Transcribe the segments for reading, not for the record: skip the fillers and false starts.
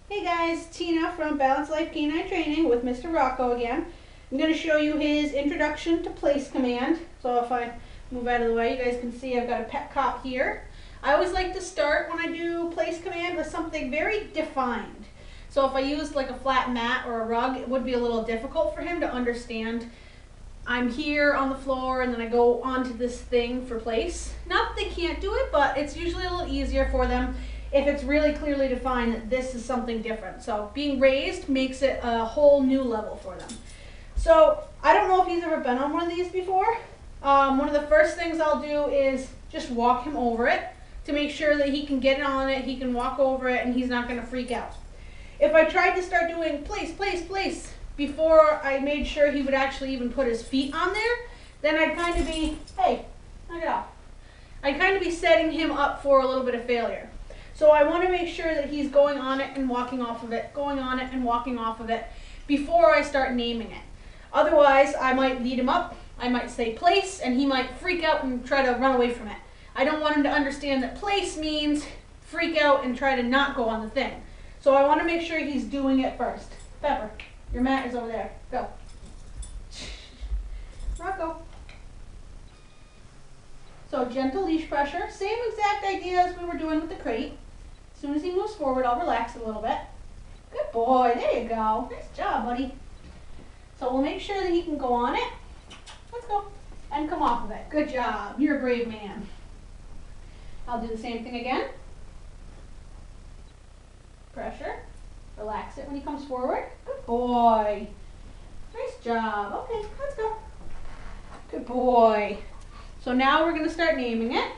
Hey guys, Tina from Balanced Life Canine Training with Mr. Rocco again. I'm going to show you his introduction to place command. So if I move out of the way, you guys can see I've got a pet cop here. I always like to start when I do place command with something very defined. So if I used like a flat mat or a rug, it would be a little difficult for him to understand. I'm here on the floor and then I go onto this thing for place. Not that they can't do it, but it's usually a little easier for them if it's really clearly defined that this is something different. So being raised makes it a whole new level for them. So I don't know if he's ever been on one of these before. One of the first things I'll do is just walk him over it to make sure that he can get on it, he can walk over it, and he's not going to freak out. If I tried to start doing place, place, place before I made sure he would actually even put his feet on there, then I'd kind of be, hey, knock it off. I'd kind of be setting him up for a little bit of failure. So I want to make sure that he's going on it and walking off of it, going on it and walking off of it before I start naming it. Otherwise, I might lead him up, I might say place, and he might freak out and try to run away from it. I don't want him to understand that place means freak out and try to not go on the thing. So I want to make sure he's doing it first. Pepper, your mat is over there. Go. Rocco. So gentle leash pressure, same exact idea as we were doing with the crate. As soon as he moves forward, I'll relax it a little bit. Good boy, there you go. Nice job, buddy. So we'll make sure that he can go on it. Let's go. And come off of it. Good job. You're a brave man. I'll do the same thing again. Pressure. Relax it when he comes forward. Good boy. Nice job. Okay, let's go. Good boy. So now we're going to start naming it.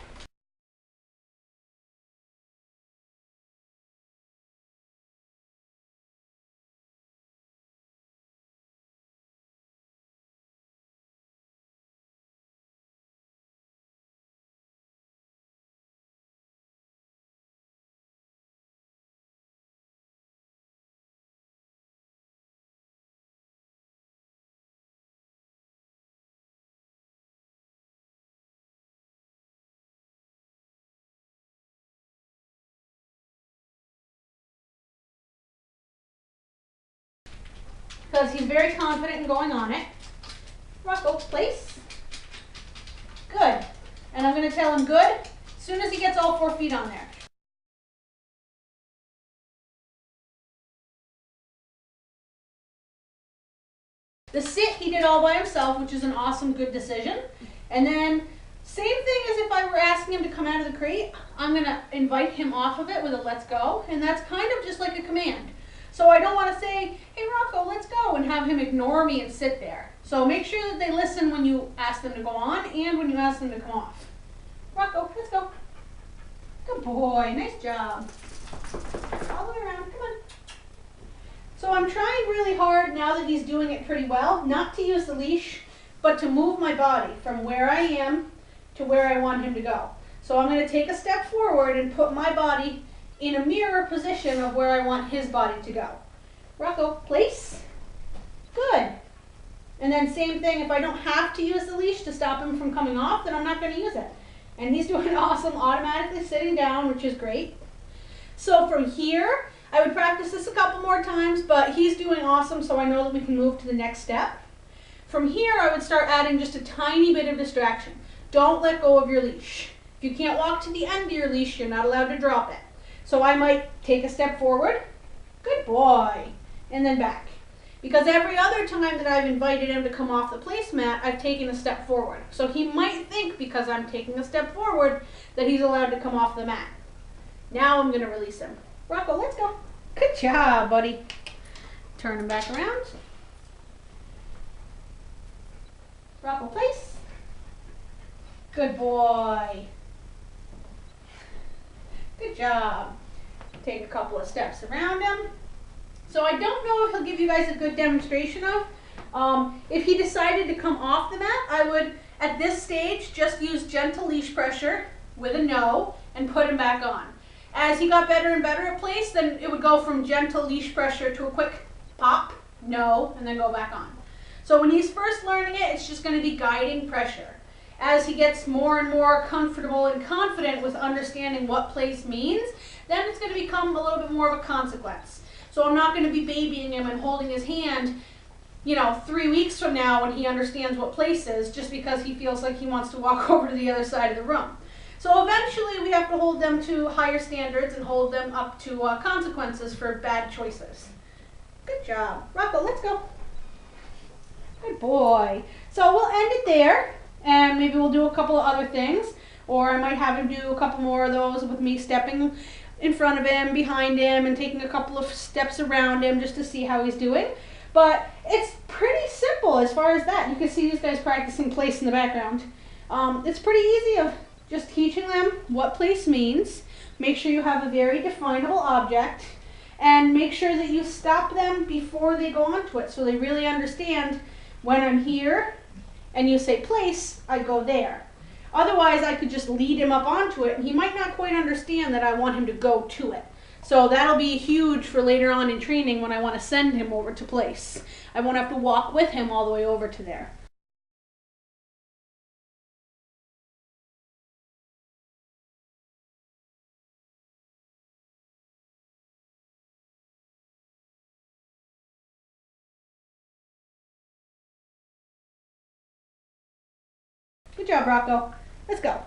Because he's very confident in going on it. Rocco, place. Good. And I'm going to tell him good as soon as he gets all 4 feet on there. The sit he did all by himself, which is an awesome, good decision. And then same thing as if I were asking him to come out of the crate, I'm going to invite him off of it with a let's go. And that's kind of just like a command. So I don't want to say, hey Rocco, let's go, and have him ignore me and sit there. So make sure that they listen when you ask them to go on and when you ask them to come off. Rocco, let's go. Good boy, nice job. All the way around, come on. So I'm trying really hard now that he's doing it pretty well, not to use the leash, but to move my body from where I am to where I want him to go. So I'm going to take a step forward and put my body in a mirror position of where I want his body to go. Rocco, place. Good. And then same thing, if I don't have to use the leash to stop him from coming off, then I'm not going to use it. And he's doing awesome, automatically sitting down, which is great. So from here, I would practice this a couple more times, but he's doing awesome, so I know that we can move to the next step. From here, I would start adding just a tiny bit of distraction. Don't let go of your leash. If you can't walk to the end of your leash, you're not allowed to drop it. So I might take a step forward, good boy, and then back. Because every other time that I've invited him to come off the placemat, I've taken a step forward. So he might think because I'm taking a step forward that he's allowed to come off the mat. Now I'm going to release him. Rocco, let's go. Good job, buddy. Turn him back around. Rocco, place. Good boy. Good job. Take a couple of steps around him. So I don't know if he'll give you guys a good demonstration of. If he decided to come off the mat, I would, at this stage, just use gentle leash pressure with a no and put him back on. As he got better and better at place, then it would go from gentle leash pressure to a quick pop, no, and then go back on. So when he's first learning it, it's just going to be guiding pressure. As he gets more and more comfortable and confident with understanding what place means, then it's going to become a little bit more of a consequence. So I'm not going to be babying him and holding his hand, you know, 3 weeks from now when he understands what place is, just because he feels like he wants to walk over to the other side of the room. So eventually we have to hold them to higher standards and hold them up to consequences for bad choices. Good job. Rocco, let's go. Good boy. So we'll end it there, and maybe we'll do a couple of other things, or I might have him do a couple more of those with me stepping in front of him, behind him, and taking a couple of steps around him just to see how he's doing. But it's pretty simple as far as that. You can see these guys practicing place in the background. It's pretty easy of just teaching them what place means. Make sure you have a very definable object, and make sure that you stop them before they go onto it so they really understand when I'm here and you say place, I go there. Otherwise, I could just lead him up onto it and he might not quite understand that I want him to go to it. So that'll be huge for later on in training when I want to send him over to place. I won't have to walk with him all the way over to there. Good job, Rocco. Let's go.